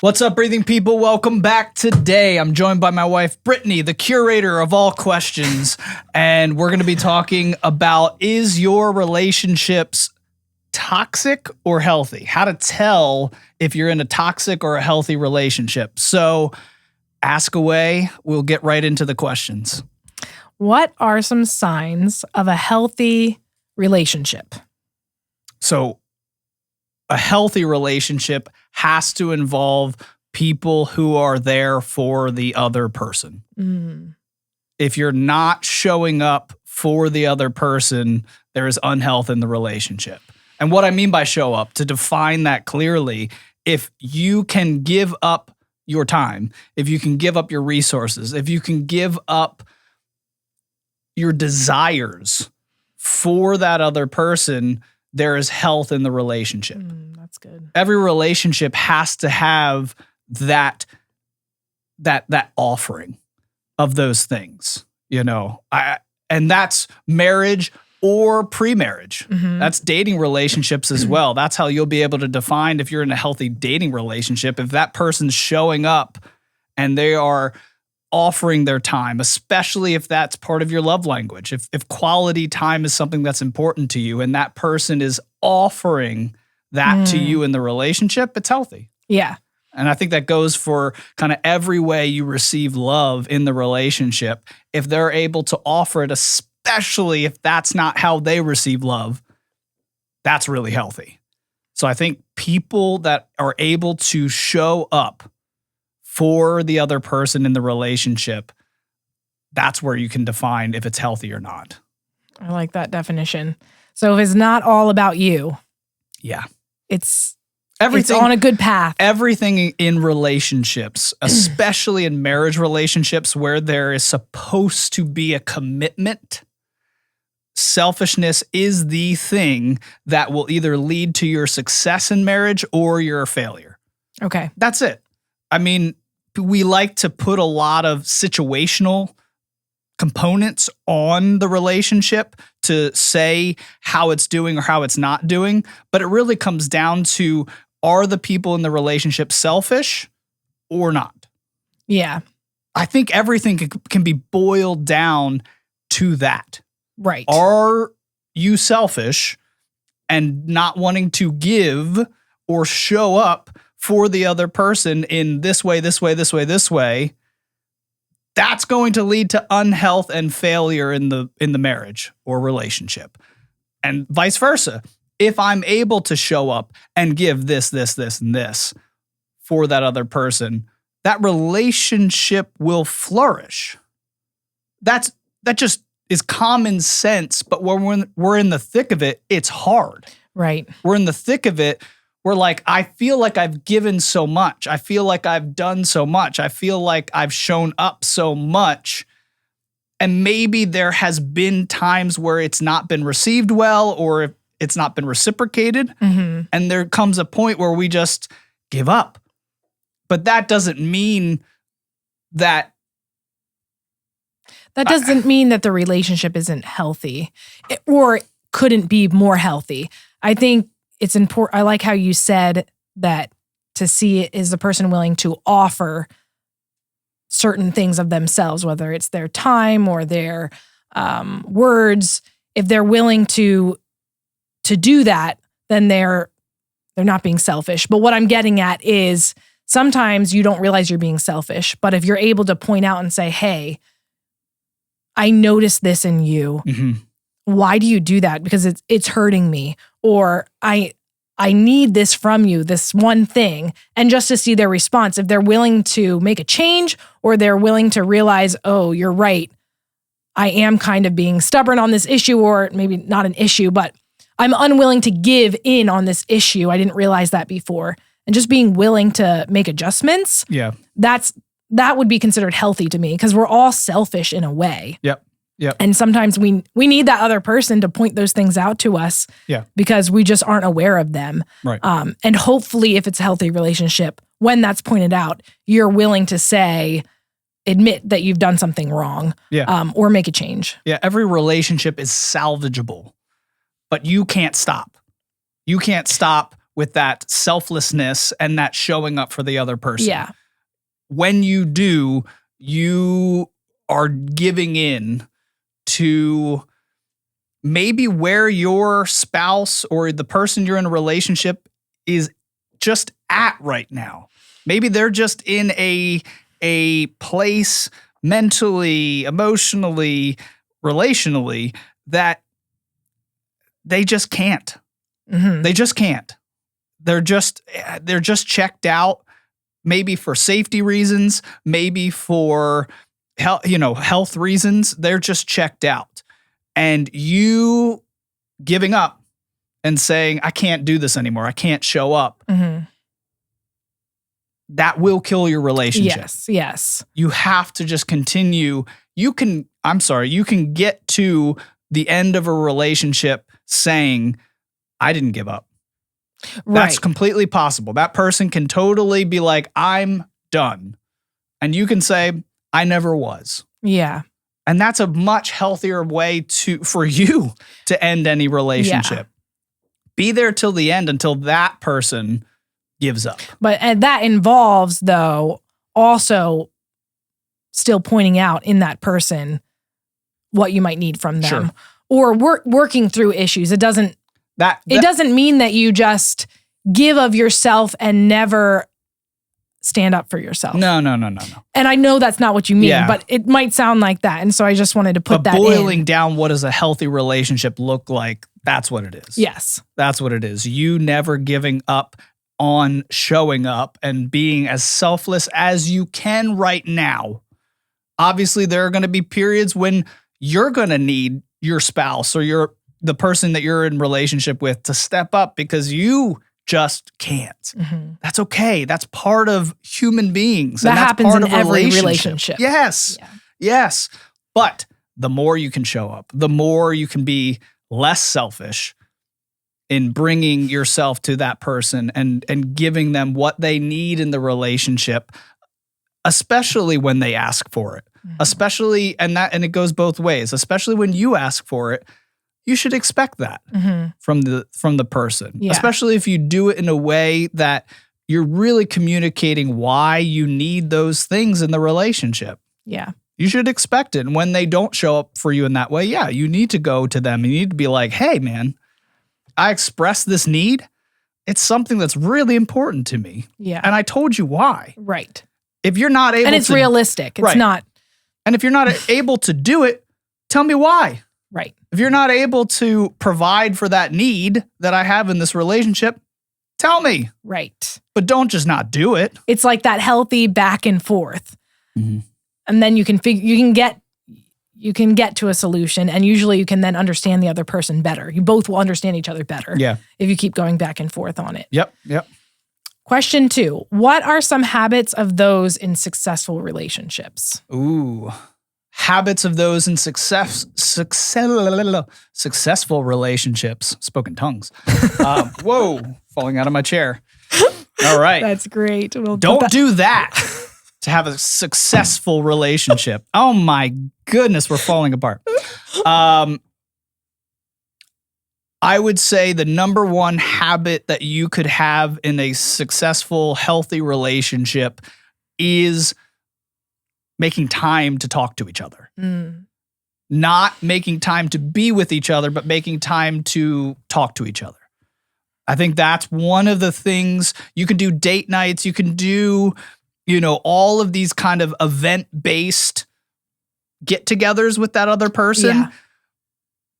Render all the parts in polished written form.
What's up, breathing people? Welcome back. Today, I'm joined by my wife, Brittany, the curator of all questions, and we're going to be talking about, is your relationships toxic or healthy? How to tell if you're in a toxic or a healthy relationship. So ask away. We'll get right into the questions. What are some signs of a healthy relationship? So a healthy relationship has to involve people who are there for the other person. If you're not showing up for the other person, there is unhealth in the relationship. And what I mean by show up, to define that clearly, if you can give up your time, if you can give up your resources, if you can give up your desires for that other person, there is health in the relationship. That's good. Every relationship has to have that offering of those things, you know. And that's marriage or pre-marriage. That's dating relationships as well. That's how you'll be able to define if you're in a healthy dating relationship. If that person's showing up and they are offering their time, especially if that's part of your love language. If quality time is something that's important to you and that person is offering that to you in the relationship, it's healthy. Yeah. And I think that goes for kind of every way you receive love in the relationship. If they're able to offer it, especially if that's not how they receive love, that's really healthy. So I think people that are able to show up for the other person in the relationship, that's where you can define if it's healthy or not. I like that definition. So if it's not all about you, yeah, it's on a good path. Everything in relationships, especially in marriage relationships where there is supposed to be a commitment, selfishness is the thing that will either lead to your success in marriage or your failure. Okay. That's it. I mean, we like to put a lot of situational components on the relationship to say how it's doing or how it's not doing, but it really comes down to, are the people in the relationship selfish or not? Yeah. I think everything can be boiled down to that. Right. Are you selfish and not wanting to give or show up for the other person in this way, this way, this way, this way? That's going to lead to unhealth and failure in the marriage or relationship. And vice versa. If I'm able to show up and give this, this, this, and this for that other person, that relationship will flourish. That just is common sense, but when we're in the thick of it, it's hard. Right. We're in the thick of it. We're like, I feel like I've given so much. I feel like I've done so much. I feel like I've shown up so much. And maybe there has been times where it's not been received well or it's not been reciprocated. And there comes a point where we just give up. But that doesn't mean that... That doesn't mean that the relationship isn't healthy or couldn't be more healthy. I think it's important. I like how you said that to see it, is the person willing to offer certain things of themselves, whether it's their time or their words. If they're willing to do that, then they're not being selfish. But what I'm getting at is sometimes you don't realize you're being selfish. But if you're able to point out and say, hey, I noticed this in you. Why do you do that? Because it's hurting me. Or I need this from you, this one thing. And just to see their response, if they're willing to make a change or they're willing to realize, oh, you're right, I am kind of being stubborn on this issue, or maybe not an issue, but I'm unwilling to give in on this issue. I didn't realize that before. And just being willing to make adjustments. Yeah. That would be considered healthy to me, because we're all selfish in a way. Yep. And sometimes we need that other person to point those things out to us. Yeah. Because we just aren't aware of them. Right. And hopefully, if it's a healthy relationship, when that's pointed out, you're willing to admit that you've done something wrong. Yeah. Or make a change. Yeah. Every relationship is salvageable, but you can't stop. You can't stop with that selflessness and that showing up for the other person. Yeah. When you do, you are giving in to maybe where your spouse or the person you're in a relationship is just at right now. Maybe they're just in a place mentally, emotionally, relationally that they just can't. Mm-hmm. They just can't. They're just checked out, maybe for safety reasons, maybe for health reasons. They're just checked out. And you giving up and saying, I can't do this anymore, I can't show up, Mm-hmm. that will kill your relationship. Yes. You have to just continue. You can get to the end of a relationship saying, I didn't give up. Right. That's completely possible. That person can totally be like, I'm done. And you can say, I never was. Yeah. And that's a much healthier way for you to end any relationship. Be there till the end until that person gives up. But that involves, though, also still pointing out in that person what you might need from them. Sure. Or working through issues. It doesn't mean that you just give of yourself and never stand up for yourself. No. And I know that's not what you mean, Yeah. but it might sound like that. And so I just wanted to put that boiling in. down what does a healthy relationship look like, that's what it is. Yes. That's what it is. You never giving up on showing up and being as selfless as you can right now. Obviously, there are going to be periods when you're going to need your spouse or the person that you're in relationship with to step up because you just can't. Mm-hmm. That's okay. That's part of human beings. That and that's happens part in of every relationship. Yes. Yeah. Yes. But the more you can show up, the more you can be less selfish in bringing yourself to that person and giving them what they need in the relationship, especially when they ask for it. Mm-hmm. Especially, and it goes both ways, especially when you ask for it, you should expect that Mm-hmm. from the person, Yeah. especially if you do it in a way that you're really communicating why you need those things in the relationship. Yeah. You should expect it. And when they don't show up for you in that way, yeah, you need to go to them. You need to be like, hey, man, I expressed this need. It's something that's really important to me. Yeah. And I told you why. Right. If you're not able to. And it's realistic. It's Right. not. And if you're not able to do it, tell me why. Right. If you're not able to provide for that need that I have in this relationship, tell me. Right. But don't just not do it. It's like that healthy back and forth. Mm-hmm. And then you can get to a solution, and usually you can then understand the other person better. You both will understand each other better. Yeah. If you keep going back and forth on it. Yep. Question 2. What are some habits of those in successful relationships? Ooh. Habits of those in successful relationships. Spoken tongues. Whoa. Falling out of my chair. All right. That's great. Don't do that to have a successful relationship. Oh my goodness, we're falling apart. I would say the number one habit that you could have in a successful, healthy relationship is making time to talk to each other. Mm. Not making time to be with each other, but making time to talk to each other. I think that's one of the things. You can do date nights, you can do, all of these kind of event-based get-togethers with that other person. Yeah.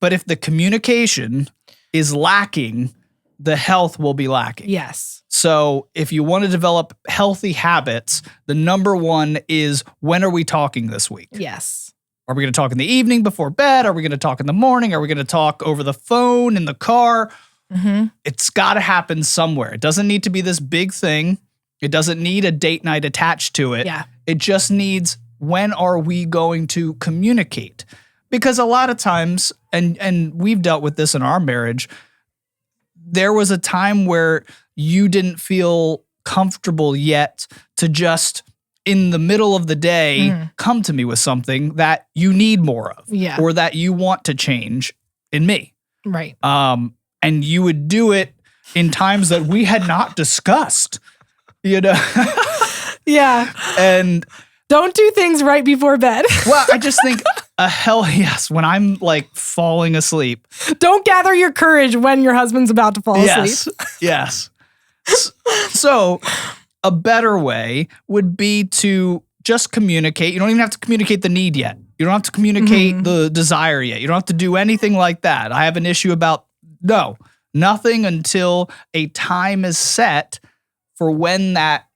But if the communication is lacking, the health will be lacking. Yes. So if you want to develop healthy habits, the number one is, when are we talking this week? Yes. Are we going to talk in the evening before bed? Are we going to talk in the morning? Are we going to talk over the phone, in the car? Mm-hmm. It's got to happen somewhere. It doesn't need to be this big thing. It doesn't need a date night attached to it. Yeah. It just needs, when are we going to communicate? Because a lot of times, and we've dealt with this in our marriage, there was a time where you didn't feel comfortable yet to just, in the middle of the day, come to me with something that you need more of. Yeah. Or that you want to change in me. Right. And you would do it in times that we had not discussed, you know? Yeah. And don't do things right before bed. well, I just think hell yes, when I'm like falling asleep. Don't gather your courage when your husband's about to fall asleep. Yes. So a better way would be to just communicate. You don't even have to communicate the need yet. You don't have to communicate the desire yet. You don't have to do anything like that. I have an issue about, no, nothing until a time is set for when that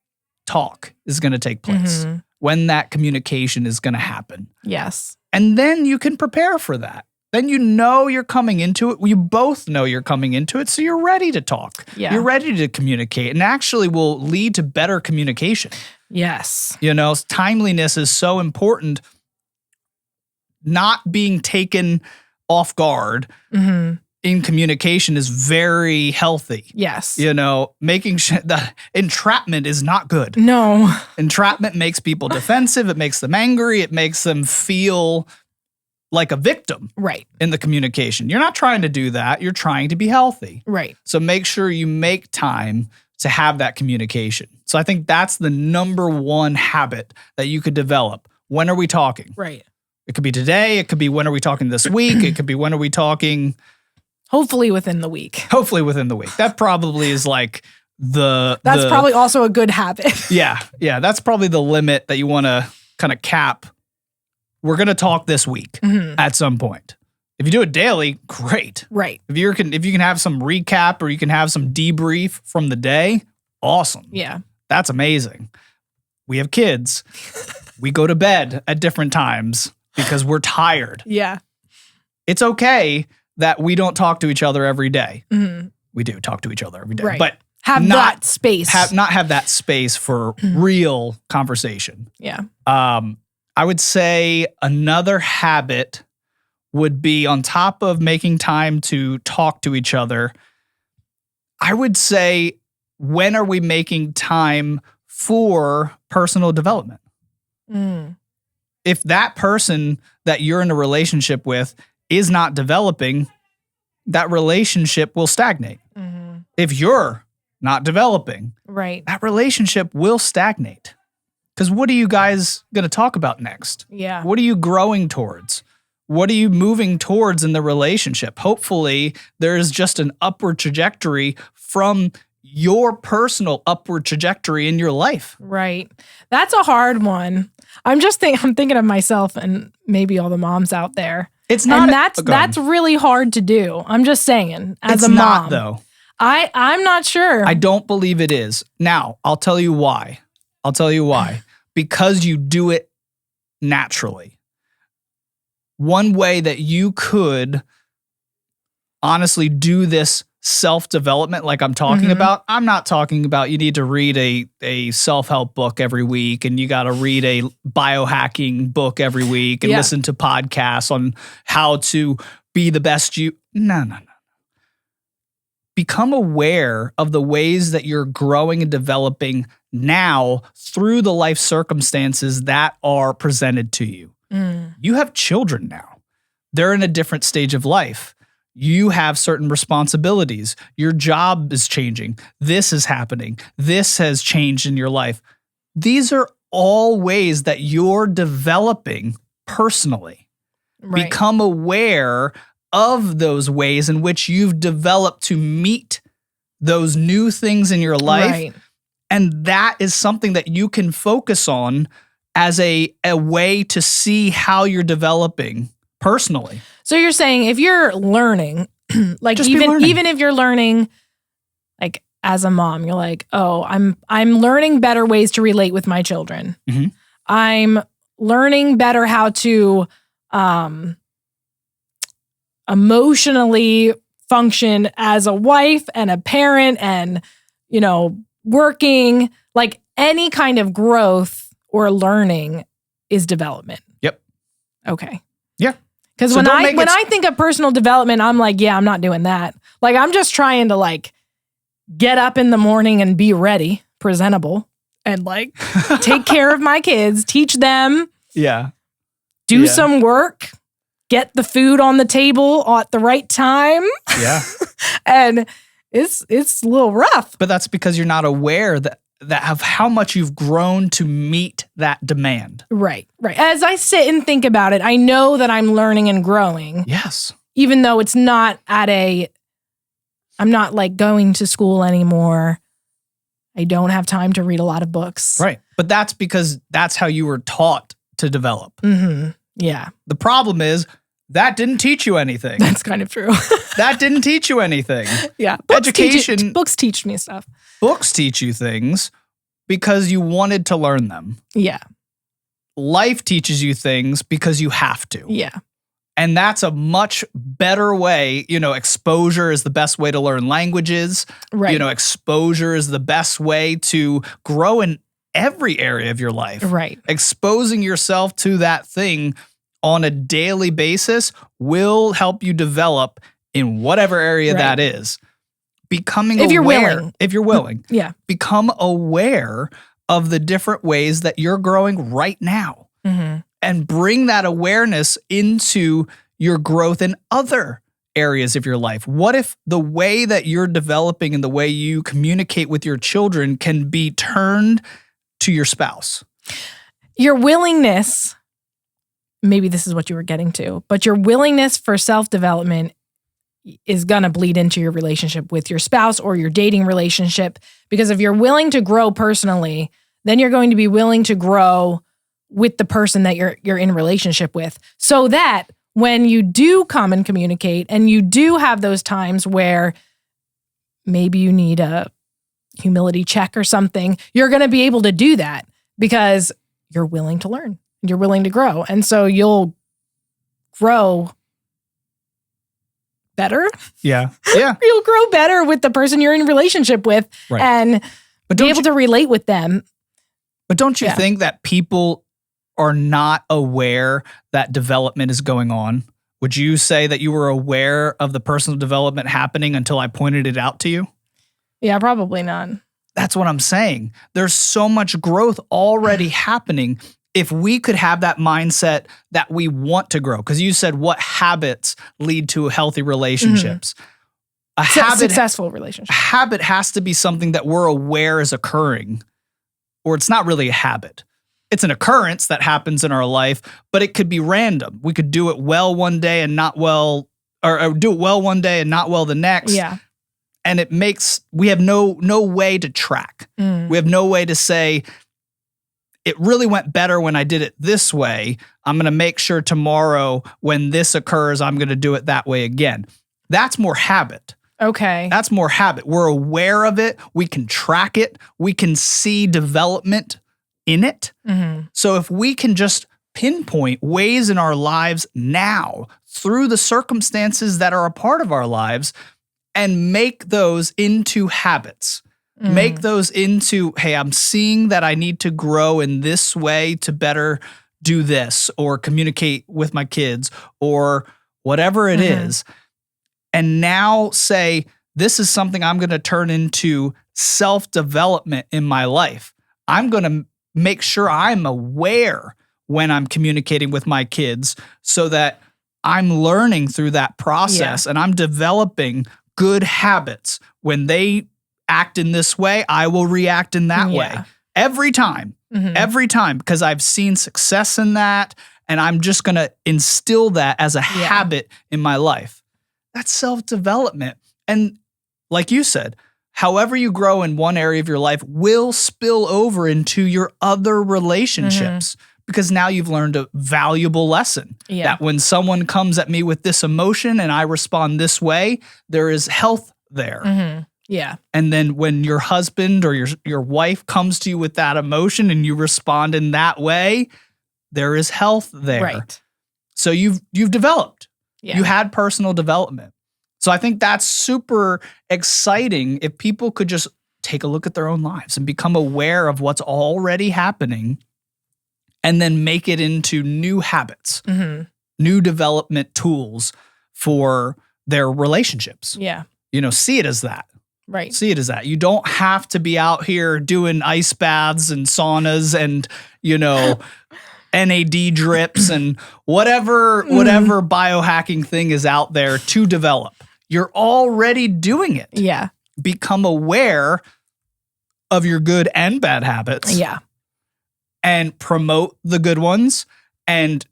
talk is going to take place, when that communication is going to happen. Yes. And then you can prepare for that. Then you know you're coming into it. You both know you're coming into it, so you're ready to talk. Yeah. You're ready to communicate, and actually will lead to better communication. Yes. You know, timeliness is so important. Not being taken off guard in communication is very healthy. Yes. You know, making sure that entrapment is not good. No. Entrapment makes people defensive. It makes them angry. It makes them feel like a victim Right. in the communication. You're not trying to do that. You're trying to be healthy. Right. So make sure you make time to have that communication. So I think that's the number one habit that you could develop. When are we talking? Right. It could be today. It could be when are we talking this week? It could be when are we talking? Hopefully within the week. Hopefully within the week. That probably is like That's probably also a good habit. Yeah. That's probably the limit that you want to kind of cap. We're going to talk this week at some point. If you do it daily, great. Right. If you can have some recap or you can have some debrief from the day, awesome. Yeah. That's amazing. We have kids. We go to bed at different times because we're tired. Yeah. It's okay that we don't talk to each other every day. We do talk to each other every day, Right. but Have that space. not have that space for real conversation. Yeah. I would say another habit would be on top of making time to talk to each other. I would say, when are we making time for personal development? If that person that you're in a relationship with is not developing, that relationship will stagnate. If you're not developing, Right. that relationship will stagnate. Because what are you guys going to talk about next? Yeah. What are you growing towards? What are you moving towards in the relationship? Hopefully, there's just an upward trajectory from your personal upward trajectory in your life. Right. That's a hard one. I'm thinking of myself and maybe all the moms out there. It's not. And that's really hard to do. I'm just saying, as a mom. It's not, though. I'm not sure. I don't believe it is. Now, I'll tell you why. Because you do it naturally. One way that you could honestly do this self-development like I'm talking about, I'm not talking about you need to read a self-help book every week and you got to read a biohacking book every week and listen to podcasts on how to be the best you. No. Become aware of the ways that you're growing and developing now through the life circumstances that are presented to you. You have children now. They're in a different stage of life. You have certain responsibilities. Your job is changing. This is happening. This has changed in your life. These are all ways that you're developing personally. Right. Become aware of those ways in which you've developed to meet those new things in your life. Right. And that is something that you can focus on as a way to see how you're developing personally. So you're saying if you're learning, like Just be learning. even if you're learning, like as a mom, you're like, oh, I'm learning better ways to relate with my children. I'm learning better how to emotionally function as a wife and a parent and, working. Like any kind of growth or learning is development. Yep. Okay. Yeah. Because So when don't make I think of personal development, I'm like, yeah, I'm not doing that. Like, I'm just trying to like get up in the morning and be ready, presentable, and like take care of my kids, teach them, Yeah. do some work, get the food on the table at the right time. Yeah. And it's a little rough. But that's because you're not aware that of how much you've grown to meet that demand. Right. As I sit and think about it, I know that I'm learning and growing. Yes. Even though it's not I'm not like going to school anymore. I don't have time to read a lot of books. Right. But that's because that's how you were taught to develop. Mm-hmm. Yeah. The problem is that didn't teach you anything. That's kind of true. That didn't teach you anything. Yeah. Books teach me stuff. Books teach you things because you wanted to learn them. Yeah. Life teaches you things because you have to. Yeah. And that's a much better way. Exposure is the best way to learn languages. Right. Exposure is the best way to grow in every area of your life. Right. Exposing yourself to that thing on a daily basis will help you develop in whatever area that is. Becoming if aware, if you're willing, yeah, become aware of the different ways that you're growing right now, and bring that awareness into your growth in other areas of your life. What if the way that you're developing and the way you communicate with your children can be turned to your spouse? Your willingness, maybe this is what you were getting to, but your willingness for self-development is going to bleed into your relationship with your spouse or your dating relationship. Because if you're willing to grow personally, then you're going to be willing to grow with the person that you're in relationship with. So that when you do come and communicate and you do have those times where maybe you need a humility check or something, you're going to be able to do that because you're willing to learn. You're willing to grow. And so you'll grow better. Yeah. You'll grow better with the person you're in a relationship with and be able to relate with them. But don't you think that people are not aware that development is going on? Would you say that you were aware of the personal development happening until I pointed it out to you? Yeah, probably not. That's what I'm saying. There's so much growth already happening. If we could have that mindset that we want to grow, because you said what habits lead to healthy relationships. A successful relationship. A habit has to be something that we're aware is occurring, or it's not really a habit. It's an occurrence that happens in our life, but it could be random. We could do it well one day and not well, or do it well one day and not well the next. Yeah. And we have no way to track. We have no way to say, it really went better when I did it this way. I'm going to make sure tomorrow when this occurs, I'm going to do it that way again. That's more habit. Okay. That's more habit. We're aware of it. We can track it. We can see development in it. So if we can just pinpoint ways in our lives now through the circumstances that are a part of our lives and make those into habits. Make those into, hey, I'm seeing that I need to grow in this way to better do this or communicate with my kids or whatever it is. And now say, this is something I'm going to turn into self-development in my life. I'm going to make sure I'm aware when I'm communicating with my kids so that I'm learning through that process and I'm developing good habits. When they act in this way, I will react in that way. Every time. Every time. Because I've seen success in that. And I'm just going to instill that as a habit in my life. That's self-development. And like you said, however you grow in one area of your life will spill over into your other relationships. Because now you've learned a valuable lesson. That when someone comes at me with this emotion and I respond this way, there is health there. Yeah. And then when your husband or your wife comes to you with that emotion and you respond in that way, there is health there. Right. So you've developed. Yeah. You had personal development. So I think that's super exciting if people could just take a look at their own lives and become aware of what's already happening and then make it into new habits, new development tools for their relationships. Yeah. See it as that. Right. See it as that. You don't have to be out here doing ice baths and saunas and, NAD drips and whatever biohacking thing is out there to develop. You're already doing it. Yeah. become aware of your good and bad habits. Yeah. And promote the good ones and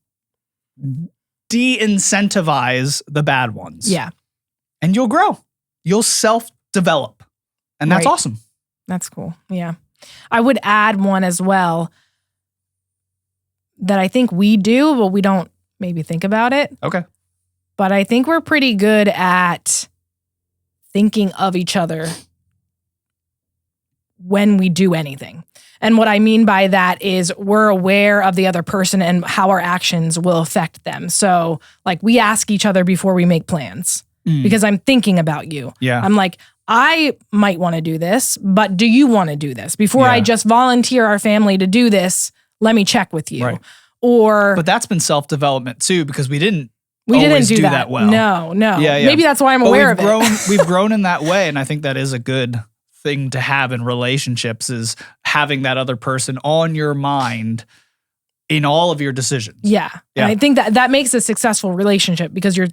de-incentivize the bad ones. Yeah. And you'll grow. You'll self-develop. And that's Right. awesome. That's cool. Yeah. I would add one as well that I think we do, but we don't maybe think about it. Okay. But I think we're pretty good at thinking of each other when we do anything. And what I mean by that is we're aware of the other person and how our actions will affect them. So like we ask each other before we make plans because I'm thinking about you. Yeah. I'm like, I might want to do this, but do you want to do this? Before I just volunteer our family to do this, let me check with you. Right. But that's been self-development too, because we didn't didn't do that well. No. Yeah. Maybe that's why I'm aware of it. We've grown in that way. And I think that is a good thing to have in relationships, is having that other person on your mind in all of your decisions. Yeah. And I think that makes a successful relationship because you're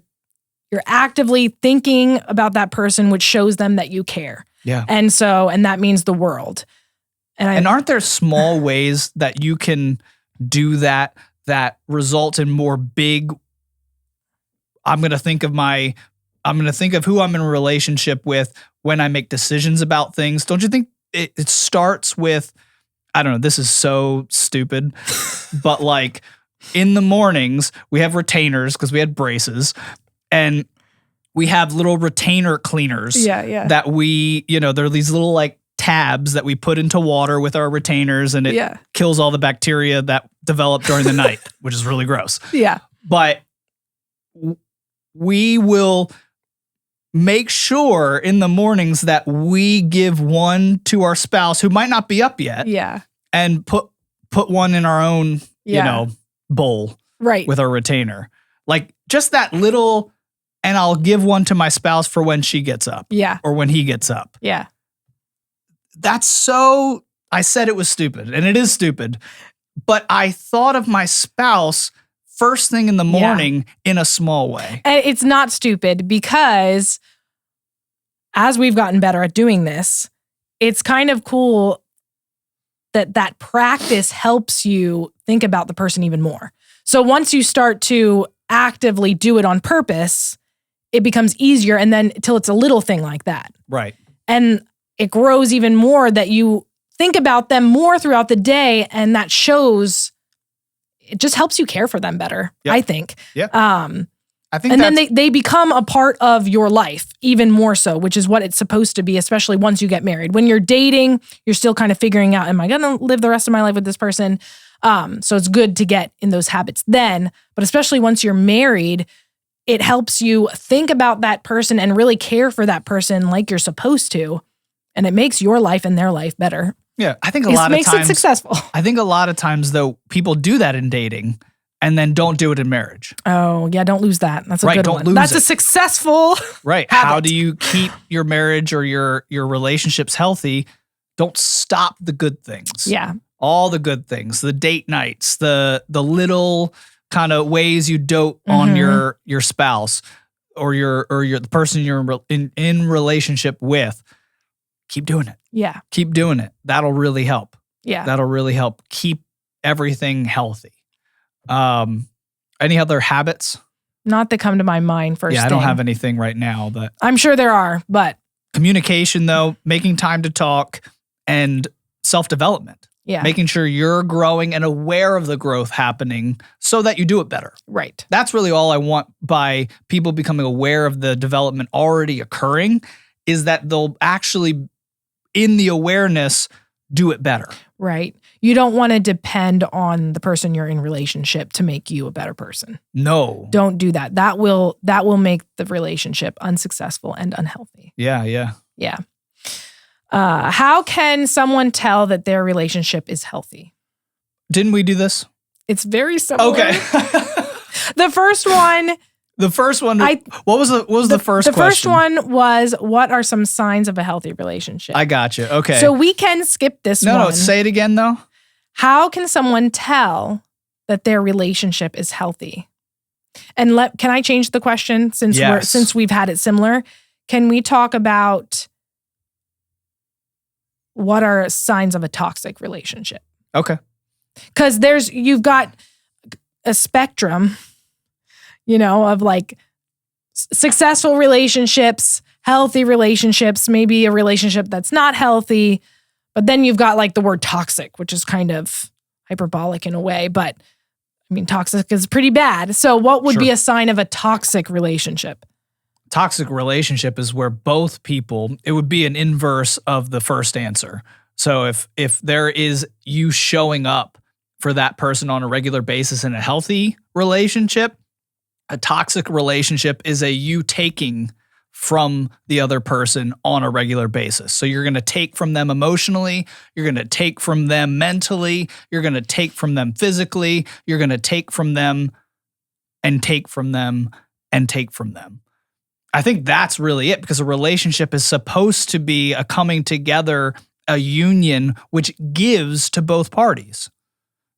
actively thinking about that person, which shows them that you care. Yeah. And that means the world. And aren't there small ways that you can do that result in more big, I'm going to think of who I'm in a relationship with when I make decisions about things. Don't you think it starts with, I don't know, this is so stupid, but like in the mornings we have retainers because we had braces, and we have little retainer cleaners. Yeah. That we, there are these little like tabs that we put into water with our retainers, and it kills all the bacteria that develop during the night, which is really gross. Yeah. But we will make sure in the mornings that we give one to our spouse who might not be up yet. Yeah. And put one in our own, bowl. Right. With our retainer. Like just that little, and I'll give one to my spouse for when she gets up. Yeah. Or when he gets up. Yeah. That's so, I said it was stupid, and it is stupid, but I thought of my spouse first thing in the morning in a small way. And it's not stupid because as we've gotten better at doing this, it's kind of cool that practice helps you think about the person even more. So once you start to actively do it on purpose, it becomes easier, and then till it's a little thing like that. Right. And it grows even more that you think about them more throughout the day, and that shows, it just helps you care for them better, I think. Yeah. I think then they become a part of your life even more so, which is what it's supposed to be, especially once you get married. When you're dating, you're still kind of figuring out, am I going to live the rest of my life with this person? So it's good to get in those habits then, but especially once you're married, it helps you think about that person and really care for that person like you're supposed to. And it makes your life and their life better. Yeah, I think a lot of times. It makes it successful. I think a lot of times, though, people do that in dating and then don't do it in marriage. Oh, yeah, don't lose that. That's a good don't one. lose That's it. a successful Right. habit. How do you keep your marriage or your relationships healthy? Don't stop the good things. Yeah. All the good things, the date nights, the little kind of ways you dote on your spouse or the person you're in relationship with. Keep doing it. Yeah. Keep doing it. That'll really help. Yeah. That'll really help keep everything healthy. Any other habits? Not that come to my mind first. Yeah, I don't have anything right now, but I'm sure there are, but communication though, making time to talk, and self-development. yeah. Making sure you're growing and aware of the growth happening so that you do it better. Right. That's really all I want by people becoming aware of the development already occurring, is that they'll actually, in the awareness, do it better. Right. You don't want to depend on the person you're in relationship to make you a better person. No. Don't do that. That will make the relationship unsuccessful and unhealthy. Yeah. Yeah. How can someone tell that their relationship is healthy? Didn't we do this? It's very similar. Okay. The first one. What was the first question? The first one was, what are some signs of a healthy relationship? I got you. Okay. So we can skip this one. No, say it again though. How can someone tell that their relationship is healthy? And can I change the question since we've had it similar? Can we talk about what are signs of a toxic relationship? Okay. Because you've got a spectrum, of like successful relationships, healthy relationships, maybe a relationship that's not healthy. But then you've got like the word toxic, which is kind of hyperbolic in a way. But I mean, toxic is pretty bad. So what would be a sign of a toxic relationship? Toxic relationship is where both people, it would be an inverse of the first answer. So if there is you showing up for that person on a regular basis in a healthy relationship, a toxic relationship is a you taking from the other person on a regular basis. So you're going to take from them emotionally, you're going to take from them mentally, you're going to take from them physically, you're going to take from them and take from them and take from them. I think that's really it, because a relationship is supposed to be a coming together, a union which gives to both parties.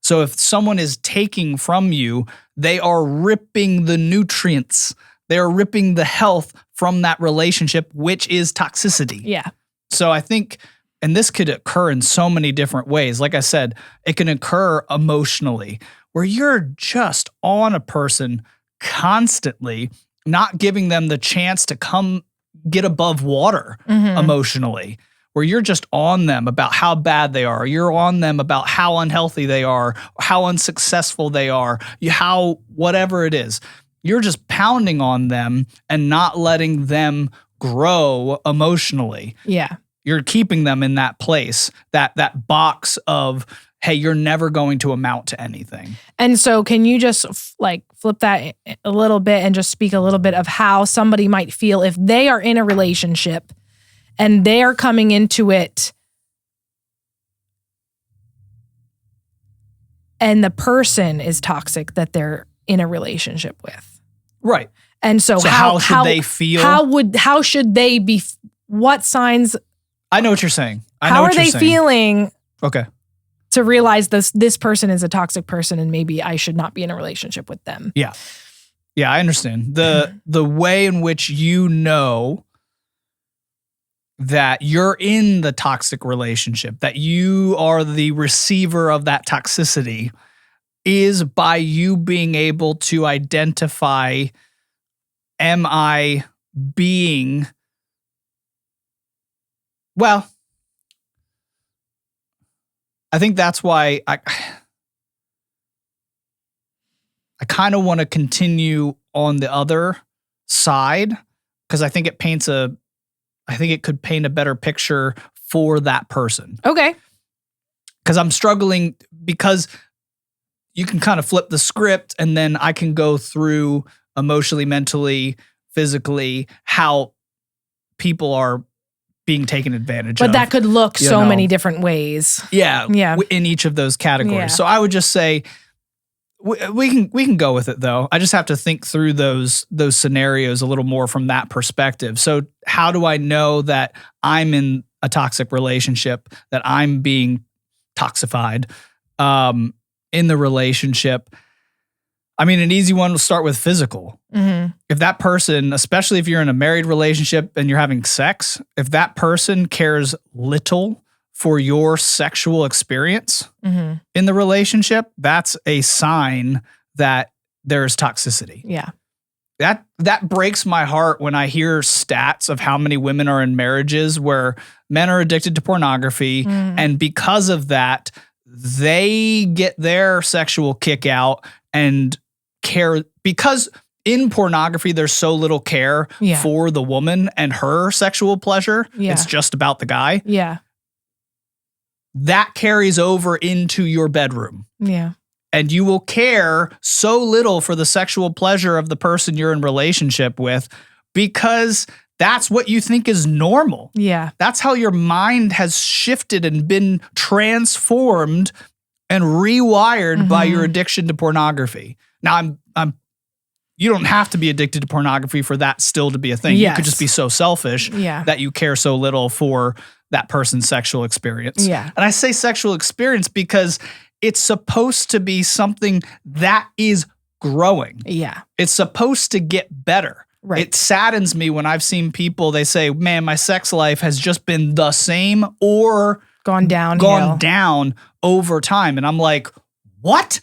So if someone is taking from you, they are ripping the nutrients, they are ripping the health from that relationship, which is toxicity. Yeah. So I think, and this could occur in so many different ways. Like I said, it can occur emotionally, where you're just on a person constantly, not giving them the chance to come get above water emotionally, where you're just on them about how bad they are. You're on them about how unhealthy they are, how unsuccessful they are, how whatever it is. You're just pounding on them and not letting them grow emotionally. Yeah. You're keeping them in that place, that box of, hey, you're never going to amount to anything. And so can you just flip that a little bit and just speak a little bit of how somebody might feel if they are in a relationship and they are coming into it and the person is toxic that they're in a relationship with? Right. And so how should they feel? How should they be? What signs? I know what you're saying. How are they feeling? Okay. To realize this person is a toxic person and maybe I should not be in a relationship with them. Yeah. Yeah, I understand. The way in which you know that you're in the toxic relationship, that you are the receiver of that toxicity, is by you being able to identify, am I being, well, I think that's why I kind of want to continue on the other side, because I think it could paint a better picture for that person. Okay. Because I'm struggling, because you can kind of flip the script and then I can go through emotionally, mentally, physically, how people are being taken advantage of. But that could look so many different ways. Yeah. Yeah. In each of those categories. Yeah. So I would just say we can go with it though. I just have to think through those scenarios a little more from that perspective. So how do I know that I'm in a toxic relationship, that I'm being toxified in the relationship? I mean, an easy one will start with physical. Mm-hmm. If that person, especially if you're in a married relationship and you're having sex, if that person cares little for your sexual experience in the relationship, that's a sign that there's toxicity. Yeah. That breaks my heart when I hear stats of how many women are in marriages where men are addicted to pornography, and because of that, they get their sexual kick out and care, because in pornography, there's so little care for the woman and her sexual pleasure. Yeah. It's just about the guy. Yeah. That carries over into your bedroom. Yeah. And you will care so little for the sexual pleasure of the person you're in relationship with, because that's what you think is normal. Yeah. That's how your mind has shifted and been transformed and rewired by your addiction to pornography. Now, you don't have to be addicted to pornography for that still to be a thing. Yes. You could just be so selfish that you care so little for that person's sexual experience. Yeah. And I say sexual experience because it's supposed to be something that is growing. Yeah. It's supposed to get better. Right. It saddens me when I've seen people, they say, man, my sex life has just been the same or Gone down over time. And I'm like, what?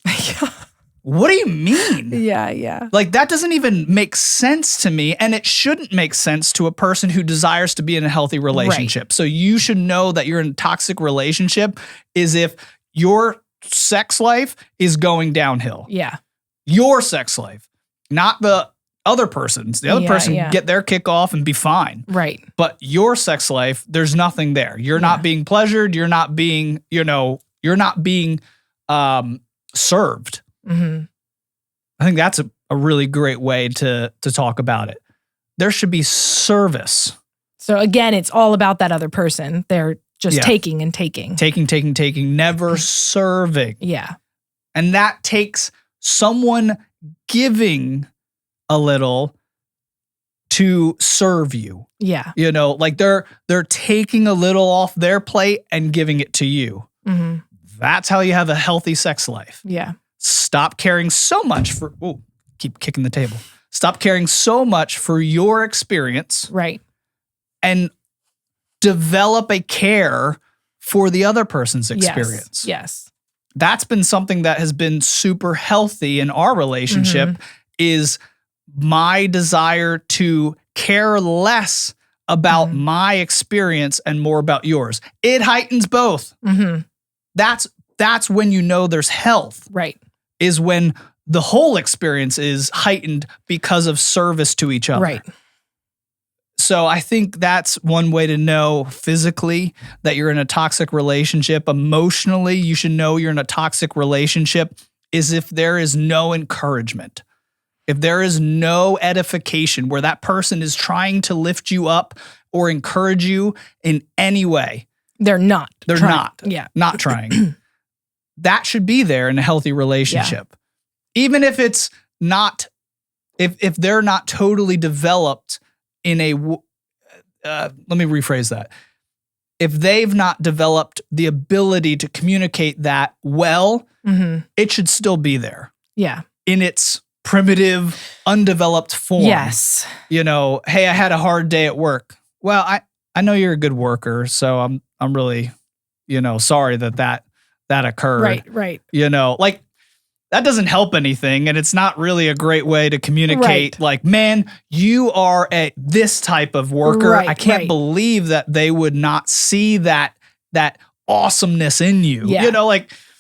What do you mean? Yeah. Like, that doesn't even make sense to me. And it shouldn't make sense to a person who desires to be in a healthy relationship. Right. So you should know that you're in a toxic relationship is if your sex life is going downhill. Yeah. Your sex life, not the other person's. The other person can get their kick off and be fine. Right. But your sex life, there's nothing there. You're not being pleasured. You're not being, you're not being served. Mm-hmm. I think that's a really great way to talk about it. There should be service. So again, it's all about that other person. They're just taking and taking. Taking, never serving. Yeah. And that takes someone giving a little to serve you. Yeah. Like they're taking a little off their plate and giving it to you. Mm-hmm. That's how you have a healthy sex life. Yeah. Stop caring so much for, keep kicking the table. Stop caring so much for your experience. Right. And develop a care for the other person's experience. Yes. That's been something that has been super healthy in our relationship is my desire to care less about my experience and more about yours. It heightens both. Mm-hmm. That's when you know there's health. Right. Is when the whole experience is heightened because of service to each other. Right. So I think that's one way to know physically that you're in a toxic relationship. Emotionally, you should know you're in a toxic relationship is if there is no encouragement. If there is no edification where that person is trying to lift you up or encourage you in any way. They're not. Yeah. Not trying. That should be there in a healthy relationship. Yeah. Even if it's not, if they're not totally developed in a, let me rephrase that. If they've not developed the ability to communicate that well, it should still be there. Yeah. In its primitive, undeveloped form. Yes. Hey, I had a hard day at work. Well, I know you're a good worker, so I'm really, sorry that occurred. Right. Like that doesn't help anything. And it's not really a great way to communicate like, man, you are this type of worker. I can't believe that they would not see that awesomeness in you,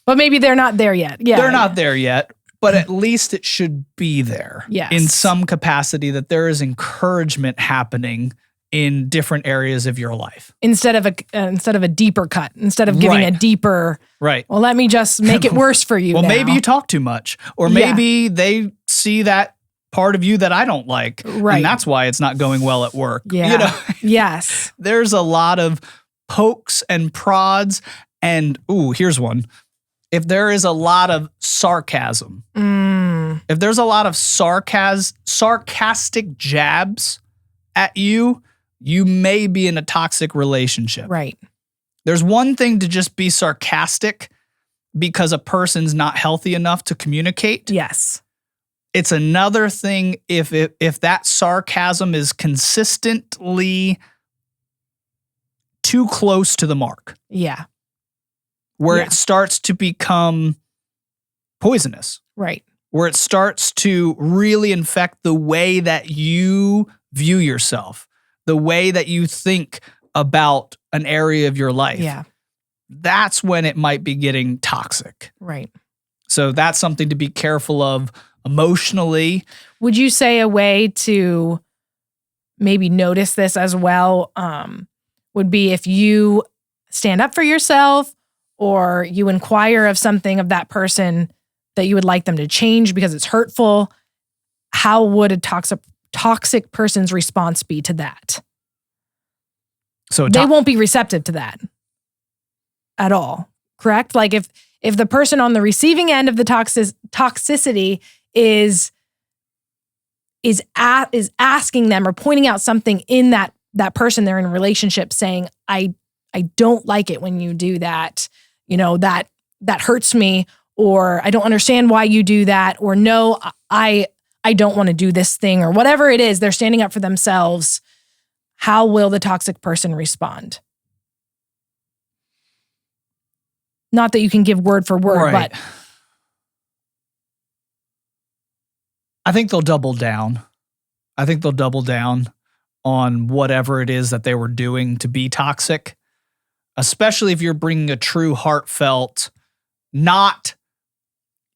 but maybe they're not there yet. Yeah. They're not there yet, but at least it should be there in some capacity that there is encouragement happening in different areas of your life. Instead of a deeper cut, instead of giving a deeper, well, let me just make it worse for you. Well, maybe you talk too much, or maybe they see that part of you that I don't like. Right. And that's why it's not going well at work. Yeah. Yes. There's a lot of pokes and prods and, here's one. If there is a lot of sarcasm, if there's a lot of sarcastic jabs at you, you may be in a toxic relationship. Right. There's one thing to just be sarcastic because a person's not healthy enough to communicate. Yes. It's another thing if that sarcasm is consistently too close to the mark. Yeah. Where it starts to become poisonous. Right. Where it starts to really infect the way that you view yourself, the way that you think about an area of your life. Yeah. That's when it might be getting toxic. Right. So that's something to be careful of emotionally. Would you say a way to maybe notice this as well would be if you stand up for yourself or you inquire of something of that person that you would like them to change because it's hurtful? How would a toxic person's response be to that? So they won't be receptive to that at all, correct? Like if the person on the receiving end of the toxicity is asking them or pointing out something in that person they're in a relationship saying, I don't like it when you do that, that hurts me, or I don't understand why you do that, or no, I I don't want to do this thing or whatever it is, they're standing up for themselves. How will the toxic person respond? Not that you can give word for word, Right. but I think they'll double down. I think they'll double down on whatever it is that they were doing to be toxic, especially if you're bringing a true heartfelt, not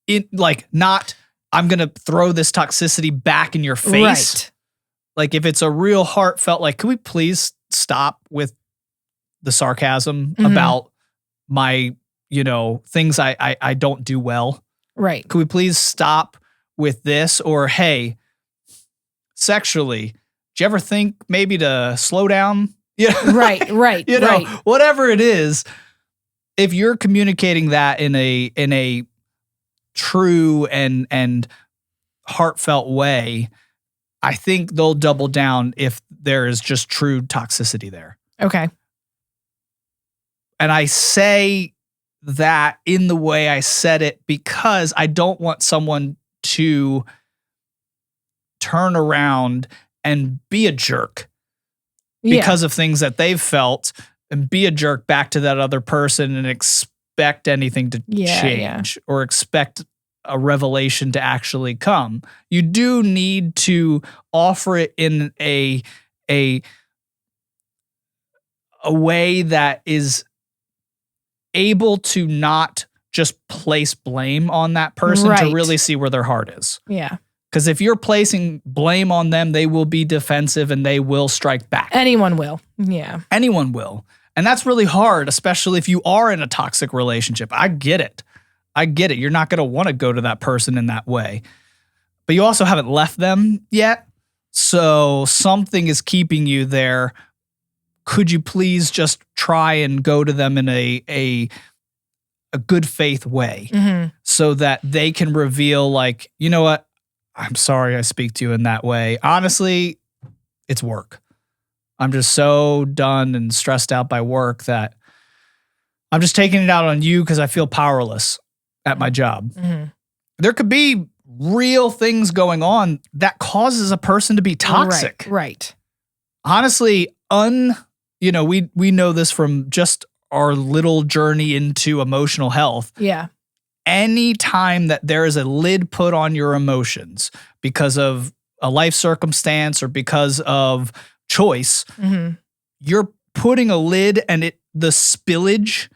I'm going to throw this toxicity back in your face. right. Like if it's a real heartfelt, like, could we please stop with the sarcasm Mhm. about my, things I don't do well? Right. Could we please stop with this? Or, hey, sexually, do you ever think maybe to slow down? Right. Right. Right. Whatever it is, if you're communicating that in a true and heartfelt way, I think they'll double down if there is just true toxicity there. Okay. And I say that in the way I said it because I don't want someone to turn around and be a jerk because of things that they've felt and be a jerk back to that other person and expect anything to change or expect a revelation to actually come. You do need to offer it in a way that is able to not just place blame on that person to really see where their heart is. Yeah. Because if you're placing blame on them, they will be defensive and they will strike back. Anyone will. Yeah. Anyone will. And that's really hard, especially if you are in a toxic relationship. I get it. You're not going to want to go to that person in that way. But you also haven't left them yet. So something is keeping you there. Could you please just try and go to them in a good faith way so that they can reveal, like, you know what? I'm sorry I speak to you in that way. Honestly, it's work. I'm just so done and stressed out by work that I'm just taking it out on you because I feel powerless at my job. There could be real things going on that causes a person to be toxic. Right. Honestly, we know this from just our little journey into emotional health. Yeah. Any time that there is a lid put on your emotions because of a life circumstance or because of choice, you're putting a lid and the spillage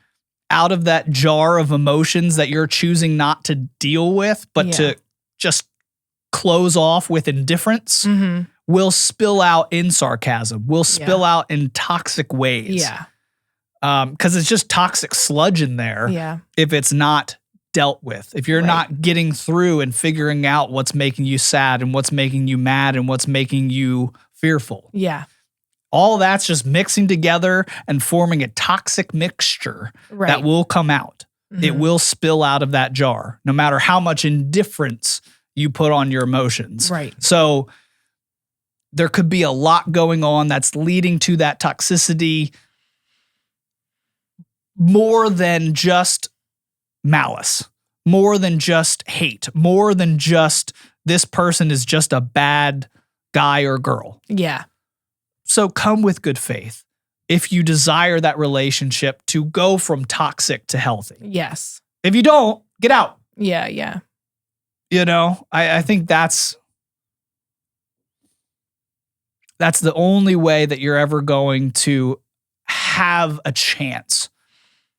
out of that jar of emotions that you're choosing not to deal with, but to just close off with indifference will spill out in sarcasm, will spill out in toxic ways. Yeah. Because it's just toxic sludge in there. Yeah. If it's not dealt with, if you're not getting through and figuring out what's making you sad and what's making you mad and what's making you fearful. Yeah. All that's just mixing together and forming a toxic mixture that will come out. It will spill out of that jar, no matter how much indifference you put on your emotions. Right. So there could be a lot going on that's leading to that toxicity more than just malice, more than just hate, more than just this person is just a bad guy or girl. Yeah. So come with good faith if you desire that relationship to go from toxic to healthy. Yes. If you don't, get out. Yeah. Yeah. I think that's the only way that you're ever going to have a chance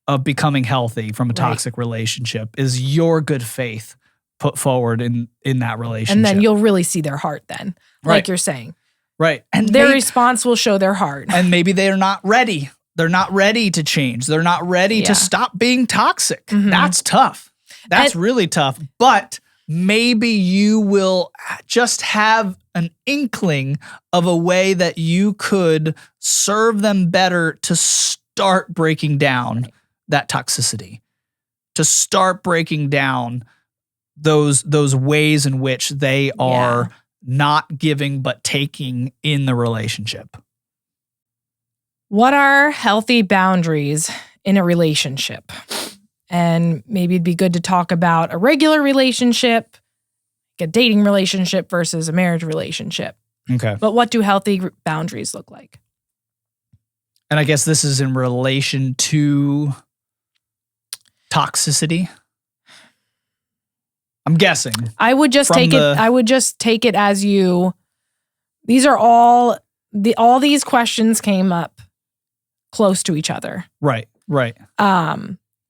of becoming healthy from a toxic relationship is your good faith put forward in that relationship. And then you'll really see their heart then, like you're saying. Right. And their response will show their heart. And maybe they're not ready. They're not ready to change. They're not ready to stop being toxic. That's tough. That's really tough. But maybe you will just have an inkling of a way that you could serve them better to start breaking down that toxicity, to start breaking down those ways in which they are not giving but taking in the relationship. What are healthy boundaries in a relationship? And maybe it'd be good to talk about a regular relationship, a dating relationship versus a marriage relationship. Okay. But what do healthy boundaries look like? And I guess this is in relation to toxicity. I'm guessing. I would just take it as these are all these questions came up close to each other. Right.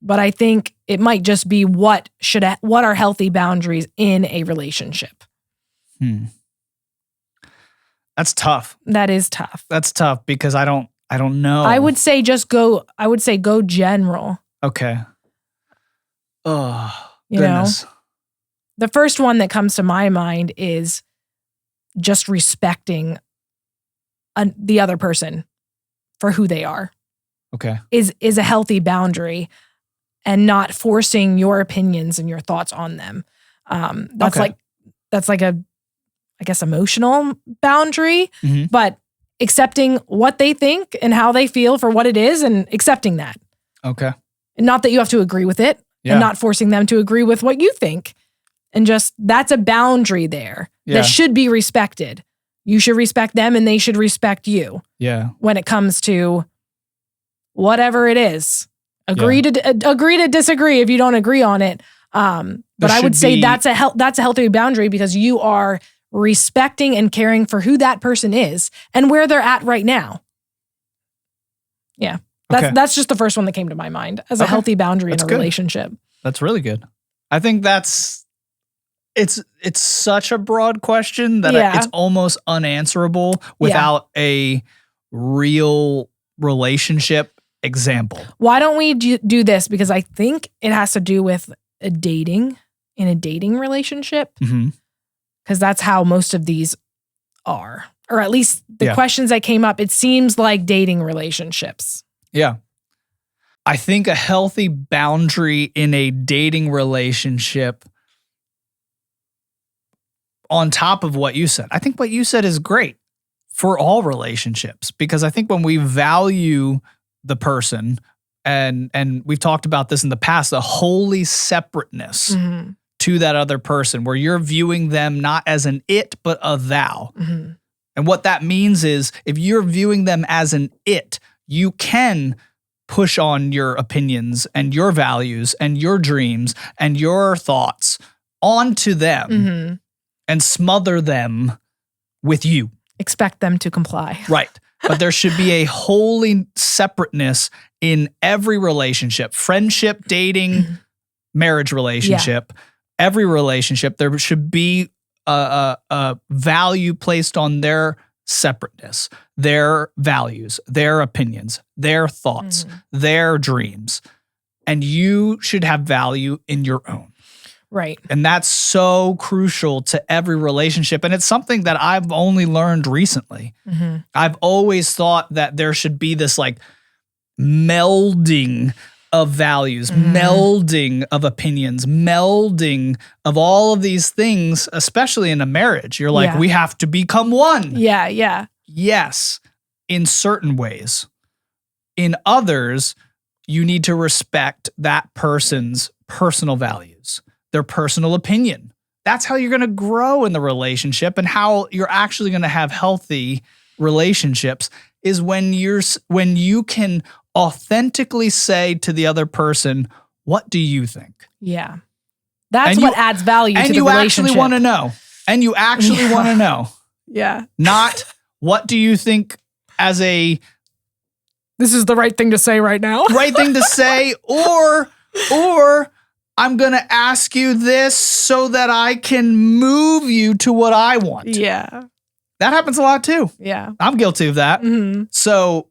But I think it might just be what are healthy boundaries in a relationship. That's tough. That is tough. That's tough because I don't know. I would say go general. Okay. Oh, you goodness. know, the first one that comes to my mind is just respecting the other person for who they are. Okay. Is a healthy boundary and not forcing your opinions and your thoughts on them. That's like a, I guess, emotional boundary, but accepting what they think and how they feel for what it is and accepting that. Okay. And not that you have to agree with it and not forcing them to agree with what you think. And just, that's a boundary there that should be respected. You should respect them and they should respect you. Yeah. When it comes to whatever it is. Agree to disagree if you don't agree on it. But I would say that's a healthy boundary because you are respecting and caring for who that person is and where they're at right now. Yeah. That's just the first one that came to my mind as a healthy boundary in a relationship. That's really good. I think it's such a broad question that it's almost unanswerable without a real relationship example. Why don't we do this? Because I think it has to do with a dating relationship. Because that's how most of these are. Or at least the questions that came up, it seems like dating relationships. Yeah. I think a healthy boundary in a dating relationship, on top of what you said, I think what you said is great for all relationships. Because I think when we value the person, and we've talked about this in the past, the holy separateness to that other person, where you're viewing them not as an it, but a thou. And what that means is if you're viewing them as an it, you can push on your opinions and your values and your dreams and your thoughts onto them and smother them with you. Expect them to comply. Right. But there should be a holy separateness in every relationship, friendship, dating, marriage relationship, every relationship. There should be a value placed on their separateness, their values, their opinions, their thoughts, their dreams. And you should have value in your own. Right. And that's so crucial to every relationship. And it's something that I've only learned recently. I've always thought that there should be this like melding of values, melding of opinions, melding of all of these things, especially in a marriage. You're like, we have to become one. Yeah. Yes, in certain ways. In others, you need to respect that person's personal values, their personal opinion. That's how you're going to grow in the relationship, and how you're actually going to have healthy relationships is when you can authentically say to the other person, what do you think? Yeah. That's what adds value to the relationship. And you actually want to know. And you actually want to know. Yeah. Not what do you think as a... This is the right thing to say right now. Right thing to say, or I'm going to ask you this so that I can move you to what I want. Yeah. That happens a lot too. Yeah. I'm guilty of that. So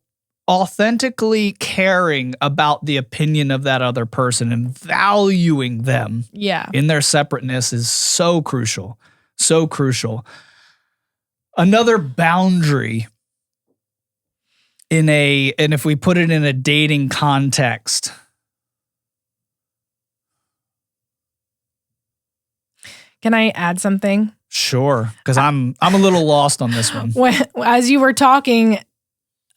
authentically caring about the opinion of that other person and valuing them in their separateness is so crucial. So crucial. Another boundary and if we put it in a dating context, can I add something? Sure, because I'm a little lost on this one. As you were talking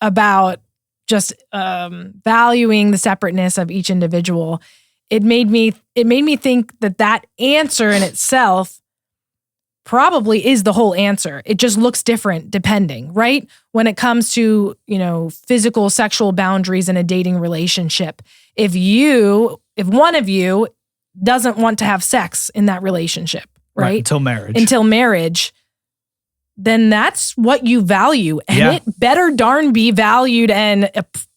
about just valuing the separateness of each individual, it made me think that answer in itself probably is the whole answer. It just looks different depending, right? When it comes to, physical, sexual boundaries in a dating relationship, if one of you doesn't want to have sex in that relationship, right? Until marriage, then that's what you value. And it better darn be valued and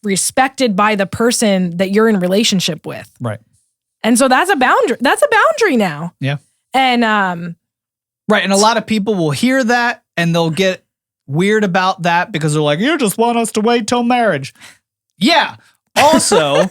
respected by the person that you're in relationship with. Right. And so that's a boundary. That's a boundary now. Yeah. And right. And a lot of people will hear that and they'll get weird about that because they're like, you just want us to wait till marriage. Yeah. Also,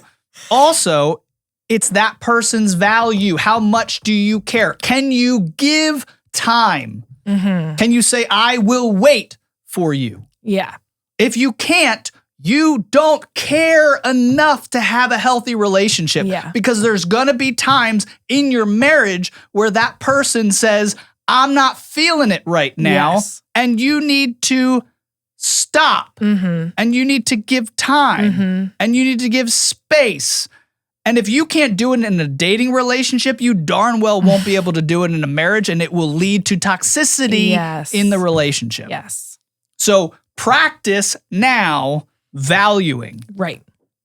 it's that person's value. How much do you care? Can you give time? Mm-hmm. Can you say, I will wait for you? Yeah. If you can't, you don't care enough to have a healthy relationship. Yeah. Because there's going to be times in your marriage where that person says, I'm not feeling it right now. Yes. And you need to stop. Mm-hmm. And you need to give time. Mm-hmm. And you need to give space. And if you can't do it in a dating relationship, you darn well won't be able to do it in a marriage, and it will lead to toxicity in the relationship. Yes. So practice now valuing. Right.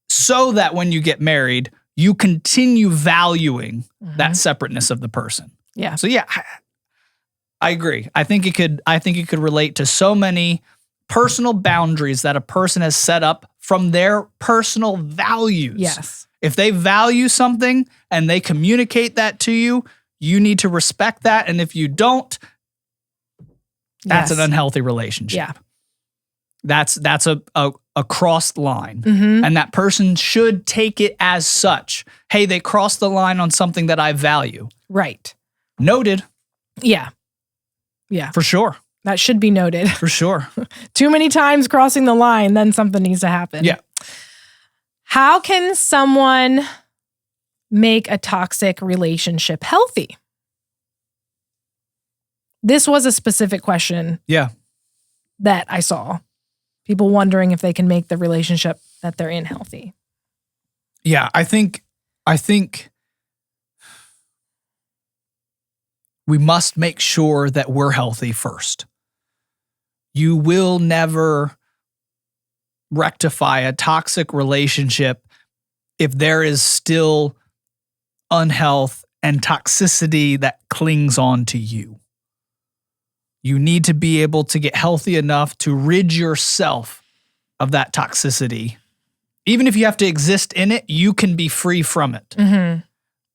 So that when you get married, you continue valuing that separateness of the person. Yeah. So yeah, I agree. I think it could relate to so many personal boundaries that a person has set up from their personal values. Yes. If they value something and they communicate that to you, you need to respect that. And if you don't, that's an unhealthy relationship. Yeah. That's a crossed line. Mm-hmm. And that person should take it as such. Hey, they crossed the line on something that I value. Right. Noted. Yeah. Yeah. For sure. That should be noted. For sure. Too many times crossing the line, then something needs to happen. Yeah. How can someone make a toxic relationship healthy? This was a specific question. Yeah. That I saw. People wondering if they can make the relationship that they're in healthy. Yeah, I think we must make sure that we're healthy first. You will never rectify a toxic relationship if there is still unhealth and toxicity that clings on to you. You need to be able to get healthy enough to rid yourself of that toxicity. Even if you have to exist in it, you can be free from it. Mm-hmm.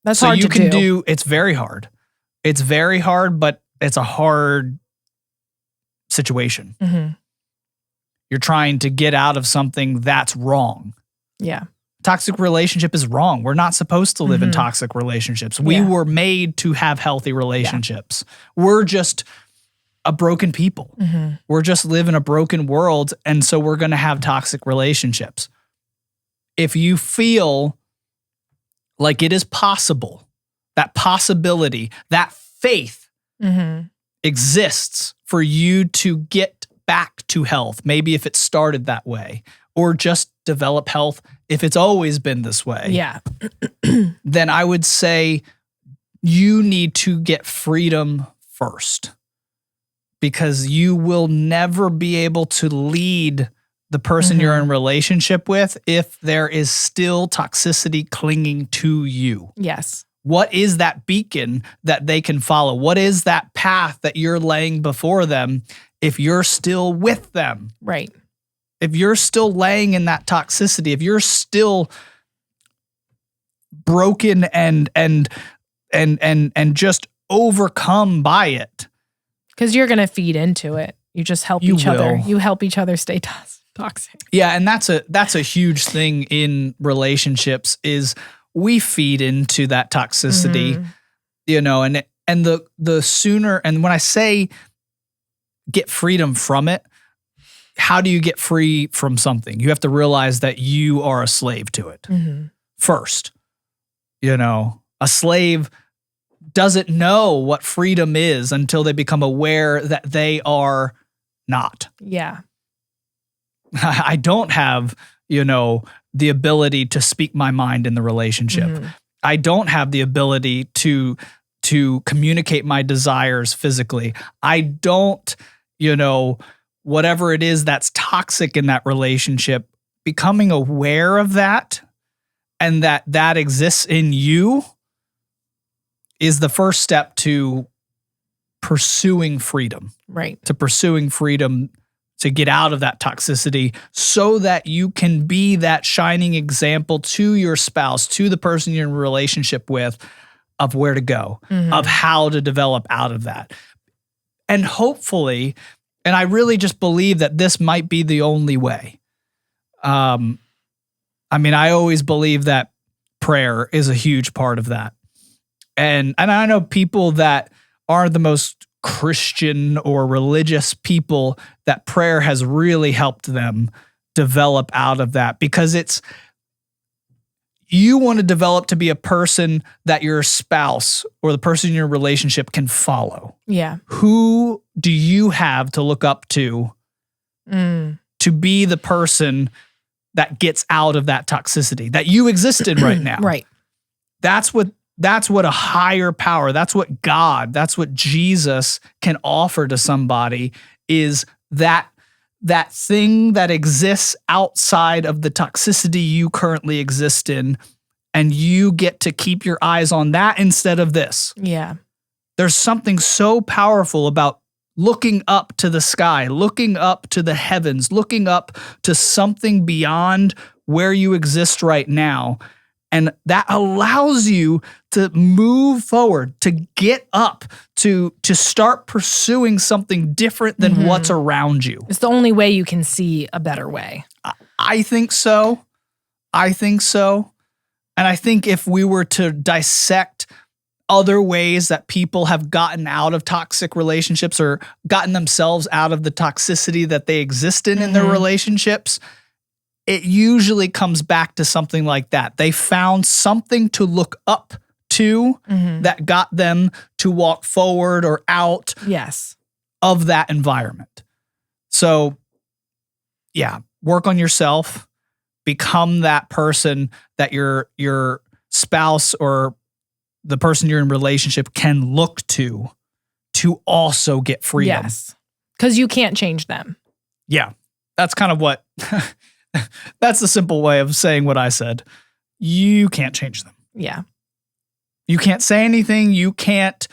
That's hard to do. So you can do, it's very hard. It's very hard, but it's a hard situation. Mm-hmm. You're trying to get out of something that's wrong. Yeah. Toxic relationship is wrong. We're not supposed to live in toxic relationships. We were made to have healthy relationships. Yeah. We're just a broken people. Mm-hmm. We're just live in a broken world, and so we're going to have toxic relationships. If you feel like it is possible, that possibility, that faith exists for you to get back to health, maybe if it started that way, or just develop health if it's always been this way. Yeah. Then I would say you need to get freedom first, because you will never be able to lead the person you're in relationship with if there is still toxicity clinging to you. Yes. What is that beacon that they can follow? What is that path that you're laying before them if you're still with them? Right. If you're still laying in that toxicity, if you're still broken and just overcome by it. Because you're going to feed into it. You just help each other. You help each other stay toxic. Yeah, and that's a huge thing in relationships is we feed into that toxicity, you know, and the sooner, and when I say get freedom from it, how do you get free from something? You have to realize that you are a slave to it first. You know, a slave doesn't know what freedom is until they become aware that they are not. Yeah. I don't have, you know, the ability to speak my mind in the relationship. I don't have the ability to to communicate my desires physically. I don't, whatever it is that's toxic in that relationship, becoming aware of that and that exists in you is the first step to pursuing freedom. Right. To pursuing freedom to get out of that toxicity so that you can be that shining example to your spouse, to the person you're in a relationship with, of where to go, of how to develop out of that. And hopefully, and I really just believe that this might be the only way. I always believe that prayer is a huge part of that. And I know people that are the most Christian or religious people that prayer has really helped them develop out of that, because you want to develop to be a person that your spouse or the person in your relationship can follow. Yeah. Who do you have to look up to be the person that gets out of that toxicity that you exist in right now? Right. That's what a higher power, that's what God, that's what Jesus can offer to somebody, is that thing that exists outside of the toxicity you currently exist in, and you get to keep your eyes on that instead of this. Yeah. There's something so powerful about looking up to the sky, looking up to the heavens, looking up to something beyond where you exist right now. And that allows you to move forward, to get up, to start pursuing something different than what's around you. It's the only way you can see a better way. I think so. And I think if we were to dissect other ways that people have gotten out of toxic relationships or gotten themselves out of the toxicity that they exist in their relationships, it usually comes back to something like that. They found something to look up to that got them to walk forward or out of that environment. So, yeah, work on yourself. Become that person that your spouse or the person you're in relationship can look to also get freedom. Yes, because you can't change them. Yeah, that's kind of what... That's the simple way of saying what I said. You can't change them. Yeah. You can't say anything. You can't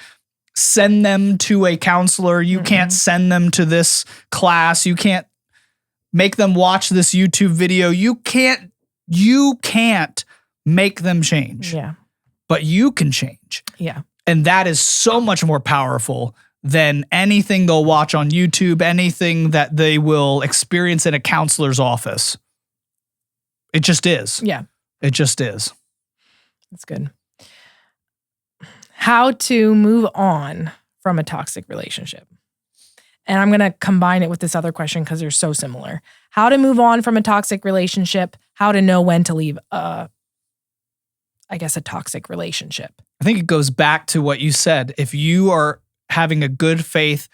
send them to a counselor. You can't send them to this class. You can't make them watch this YouTube video. You can't make them change. Yeah. But you can change. Yeah. And that is so much more powerful than anything they'll watch on YouTube, anything that they will experience in a counselor's office. It just is. Yeah. It just is. That's good. How to move on from a toxic relationship. And I'm going to combine it with this other question because they're so similar. How to move on from a toxic relationship, how to know when to leave a toxic relationship. I think it goes back to what you said. If you are having a good faith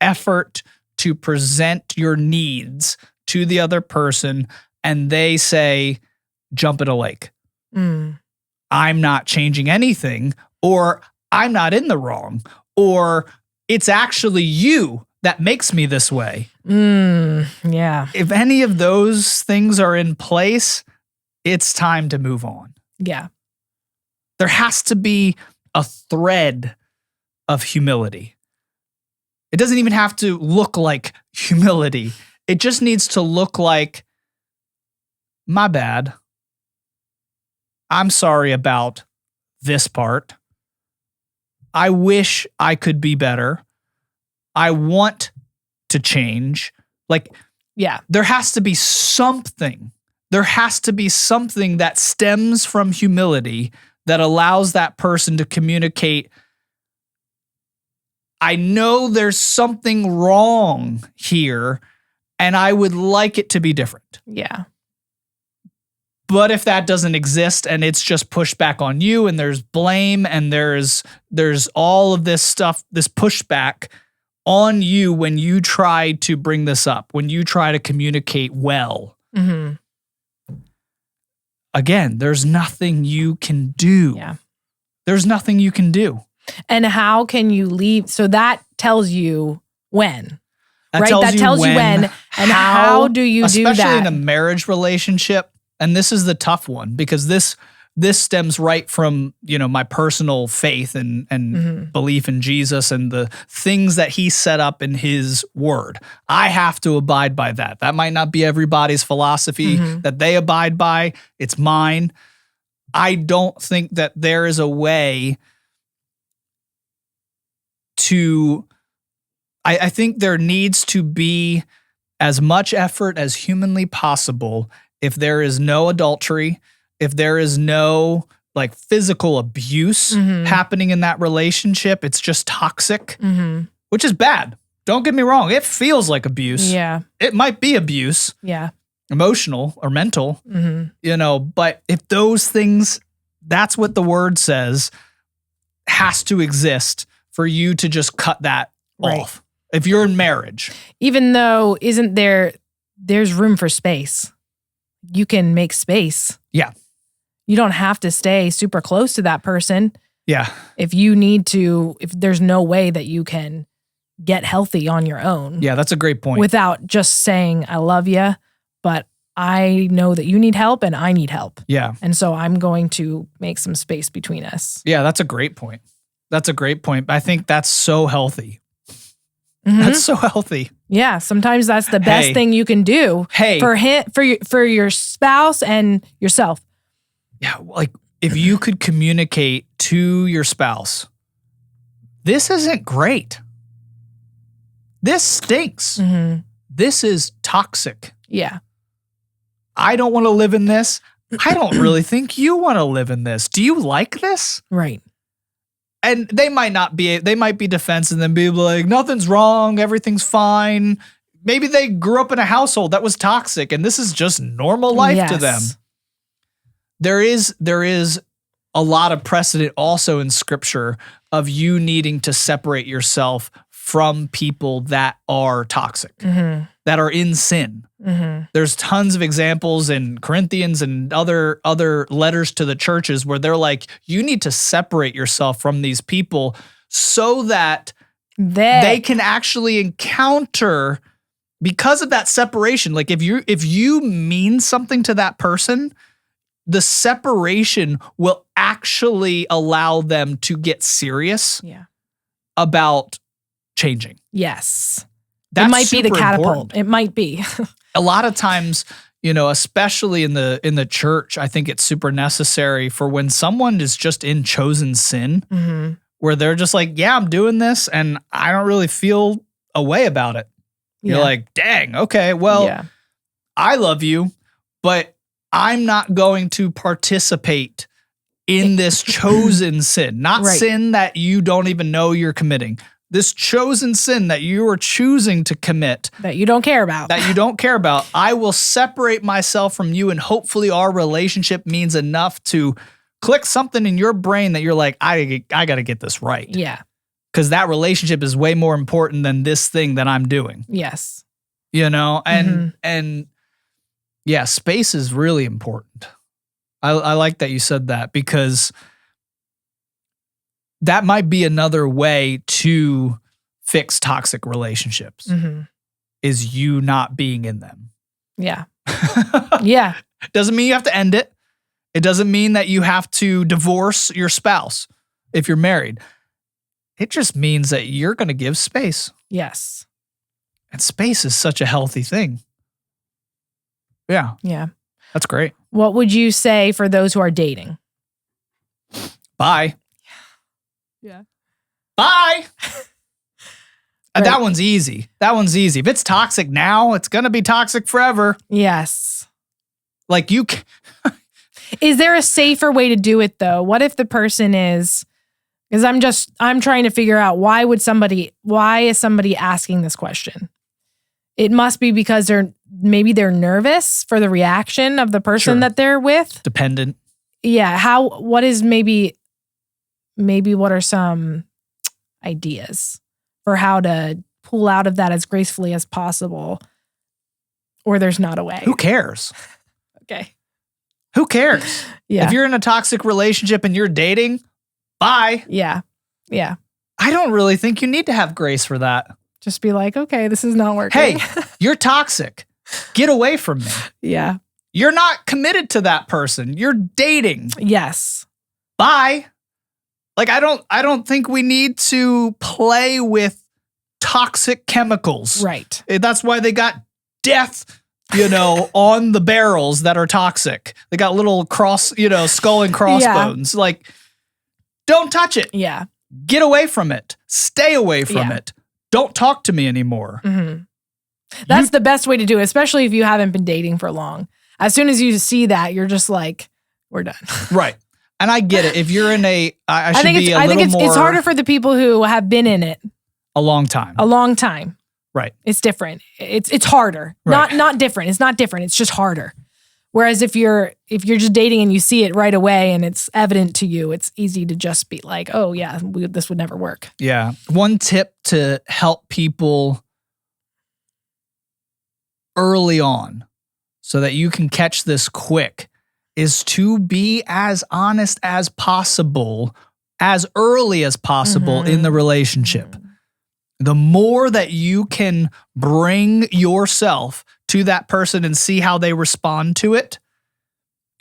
effort to present your needs to the other person and they say, jump in a lake. I'm not changing anything, or I'm not in the wrong, or it's actually you that makes me this way. Yeah. If any of those things are in place, it's time to move on. Yeah. There has to be a thread of humility. It doesn't even have to look like humility. It just needs to look like, my bad. I'm sorry about this part. I wish I could be better. I want to change. There has to be something. There has to be something that stems from humility that allows that person to communicate, I know there's something wrong here, and I would like it to be different. Yeah. But if that doesn't exist and it's just pushed back on you and there's blame and there's all of this stuff, this pushback on you when you try to bring this up, when you try to communicate well. Again, there's nothing you can do. Yeah. There's nothing you can do. And how can you leave? So that tells you when. Right? That tells you when. And how do you do that? Especially in a marriage relationship. And this is the tough one because this stems right from, my personal faith and belief in Jesus and the things that he set up in his word. I have to abide by that. That might not be everybody's philosophy that they abide by. It's mine. I don't think that there is a way to, I think there needs to be as much effort as humanly possible if there is no adultery, if there is no physical abuse happening in that relationship, it's just toxic, which is bad. Don't get me wrong. It feels like abuse. Yeah. It might be abuse. Yeah. Emotional or mental, but if those things, that's what the word says, has to exist for you to just cut that off. If you're in marriage. Even though there's room for space. You can make space. Yeah. You don't have to stay super close to that person. Yeah. If there's no way that you can get healthy on your own. Yeah, that's a great point. Without just saying, I love you, but I know that you need help and I need help. Yeah. And so I'm going to make some space between us. Yeah, that's a great point. I think that's so healthy. That's so healthy. Yeah, sometimes that's the best thing you can do for your spouse and yourself. Yeah, if you could communicate to your spouse, this isn't great. This stinks. This is toxic. Yeah. I don't want to live in this. I don't really think you want to live in this. Do you like this? Right. And they might be defensive and be like, nothing's wrong, everything's fine. Maybe they grew up in a household that was toxic and this is just normal life to them. There is a lot of precedent also in scripture of you needing to separate yourself from people that are toxic, that are in sin. There's tons of examples in Corinthians and other letters to the churches where they're like, you need to separate yourself from these people so that they can actually encounter, because of that separation. Like if you mean something to that person, the separation will actually allow them to get serious about changing. Yes. That might be the catapult. Important. It might be. A lot of times, especially in the church, I think it's super necessary for when someone is just in chosen sin, where they're just like, yeah, I'm doing this and I don't really feel a way about it. You're like, dang, okay, well, I love you, but I'm not going to participate in this chosen sin, not sin that you don't even know you're committing. This chosen sin that you are choosing to commit. That you don't care about. I will separate myself from you, and hopefully our relationship means enough to click something in your brain that you're like, I got to get this right. Yeah. Because that relationship is way more important than this thing that I'm doing. Yes. And yeah, space is really important. I like that you said that, because that might be another way to fix toxic relationships, is you not being in them. Yeah. Yeah. Doesn't mean you have to end it. It doesn't mean that you have to divorce your spouse if you're married. It just means that you're going to give space. Yes. And space is such a healthy thing. Yeah. Yeah. That's great. What would you say for those who are dating? Bye. Yeah. Bye. That one's easy. If it's toxic now, it's going to be toxic forever. Yes. Like you Is there a safer way to do it though? What if the person is, because I'm trying to figure out why is somebody asking this question? It must be because they're nervous for the reaction of the person that they're with. Dependent. Yeah. What are some ideas for how to pull out of that as gracefully as possible? Or there's not a way. Who cares? Okay. Who cares? Yeah. If you're in a toxic relationship and you're dating, bye. Yeah. Yeah. I don't really think you need to have grace for that. Just be like, okay, this is not working. Hey, you're toxic. Get away from me. Yeah. You're not committed to that person. You're dating. Yes. Bye. Like, I don't think we need to play with toxic chemicals. Right. That's why they got death, on the barrels that are toxic. They got little skull and crossbones. Like, don't touch it. Yeah. Get away from it. Stay away from it. Don't talk to me anymore. Mm-hmm. That's the best way to do it, especially if you haven't been dating for long. As soon as you see that, you're just like, we're done. Right. And I get it. If you're in I think it's harder for the people who have been in it a long time. A long time. Right. It's different. It's harder. Right. Not different. It's not different. It's just harder. Whereas if you're just dating and you see it right away and it's evident to you, it's easy to just be like, oh yeah, this would never work. Yeah. One tip to help people early on so that you can catch this quick is to be as honest as possible, as early as possible in the relationship. The more that you can bring yourself to that person and see how they respond to it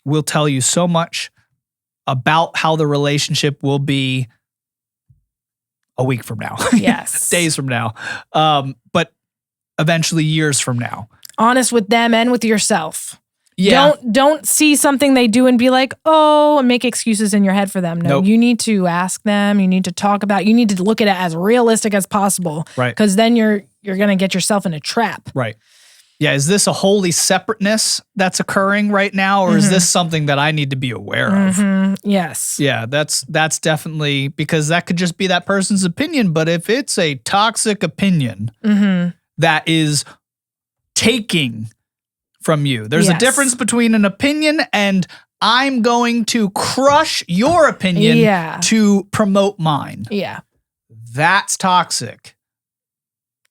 will tell you so much about how the relationship will be a week from now. Yes. Days from now. But eventually years from now. Honest with them and with yourself. Yeah. Don't see something they do and be like, oh, and make excuses in your head for them. No, Nope. You need to ask them. You need to talk about, you need to look at it as realistic as possible. Right. Because then you're going to get yourself in a trap. Right. Yeah. Is this a holy separateness that's occurring right now? Or is this something that I need to be aware of? Yes. Yeah, that's definitely, because that could just be that person's opinion. But if it's a toxic opinion that is taking from you, there's a difference between an opinion and I'm going to crush your opinion to promote mine. Yeah. That's toxic.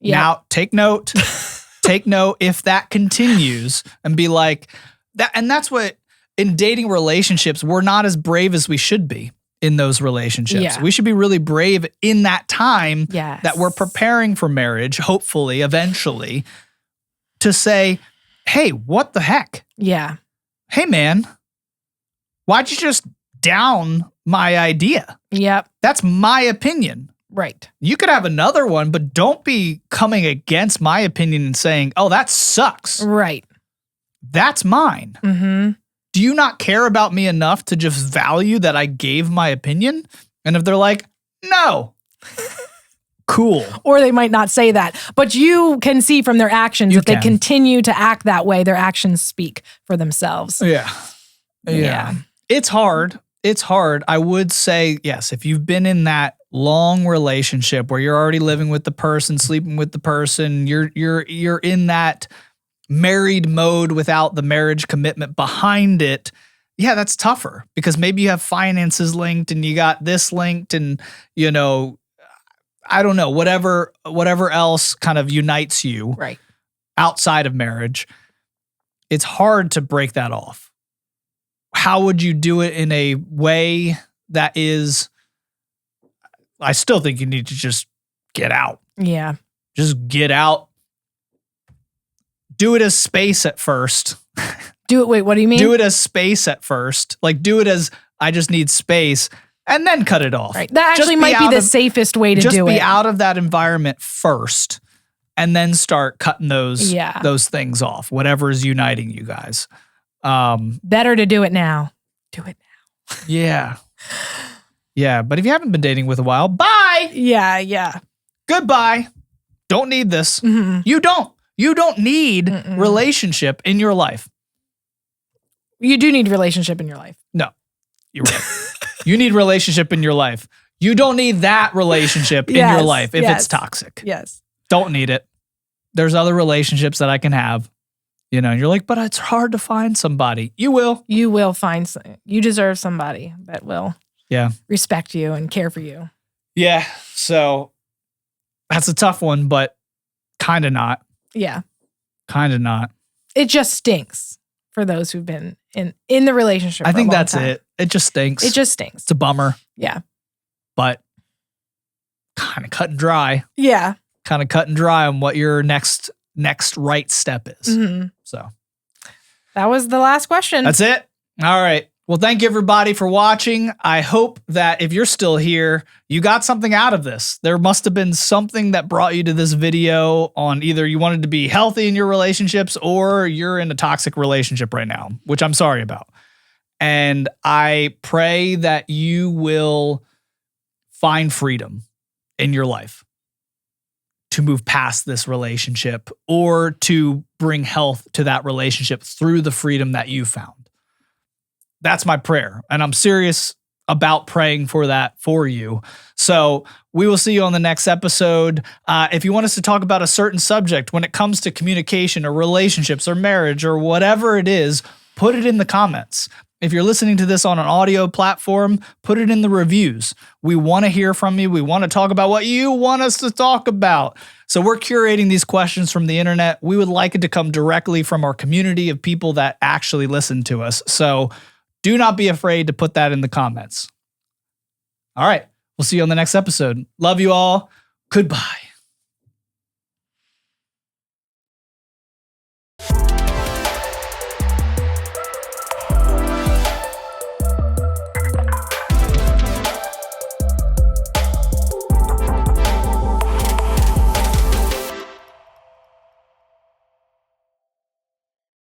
Yeah. Now, take note. Take note if that continues and be like that. And that's what, in dating relationships, we're not as brave as we should be in those relationships. Yeah. We should be really brave in that time Yes. that we're preparing for marriage, hopefully, eventually, to say, hey, what the heck? Yeah. Hey, man, why'd you just down my idea? Yep. That's my opinion. Right. You could have another one, but don't be coming against my opinion and saying, oh, that sucks. Right. That's mine. Do you not care about me enough to just value that I gave my opinion? And if they're like, no, cool. Or they might not say that, but you can see from their actions they continue to act that way. Their actions speak for themselves. Yeah. It's hard. It's hard. I would say, yes, if you've been in that long relationship where you're already living with the person, sleeping with the person, you're in that married mode without the marriage commitment behind it. Yeah, that's tougher because maybe you have finances linked and you got this linked and, I don't know, whatever else kind of unites you right outside of marriage. It's hard to break that off. How would you do it in a way that is, I still think you need to just get out. Yeah. Just get out. Do it as space at first. Wait, what do you mean? Do it as space at first. Like, do it as I just need space and then cut it off. Right. That actually might be the safest way to do it. Just be out of that environment first and then start cutting those things off, whatever is uniting you guys. Better to do it now. Do it now. Yeah. Yeah. But if you haven't been dating with a while, bye. Yeah. Goodbye. Don't need this. You don't need relationship in your life. You do need relationship in your life. No, you're right. You need relationship in your life. You don't need that relationship in your life if it's toxic. Yes. Don't need it. There's other relationships that I can have. And you're like, but it's hard to find somebody. You will. You will find you deserve somebody that will respect you and care for you. Yeah. So that's a tough one, but kind of not. Yeah. Kind of not. It just stinks for those who've been in the relationship. I think for a long that's time. it. It just stinks. It just stinks. It's a bummer. Yeah. But kind of cut and dry. Yeah. Kind of cut and dry on what your next right step is. Mhm. So That was the last question. that's it. All right. Well, thank you everybody for watching. I hope that if you're still here, you got something out of this. There must have been something that brought you to this video on either you wanted to be healthy in your relationships or you're in a toxic relationship right now, which I'm sorry about. And I pray that you will find freedom in your life to move past this relationship or to bring health to that relationship through the freedom that you found. That's my prayer. And I'm serious about praying for that for you. So we will see you on the next episode. If you want us to talk about a certain subject when it comes to communication or relationships or marriage or whatever it is, put it in the comments. If you're listening to this on an audio platform, put it in the reviews. We want to hear from you. We want to talk about what you want us to talk about. So we're curating these questions from the internet. We would like it to come directly from our community of people that actually listen to us. So do not be afraid to put that in the comments. All right. We'll see you on the next episode. Love you all. Goodbye.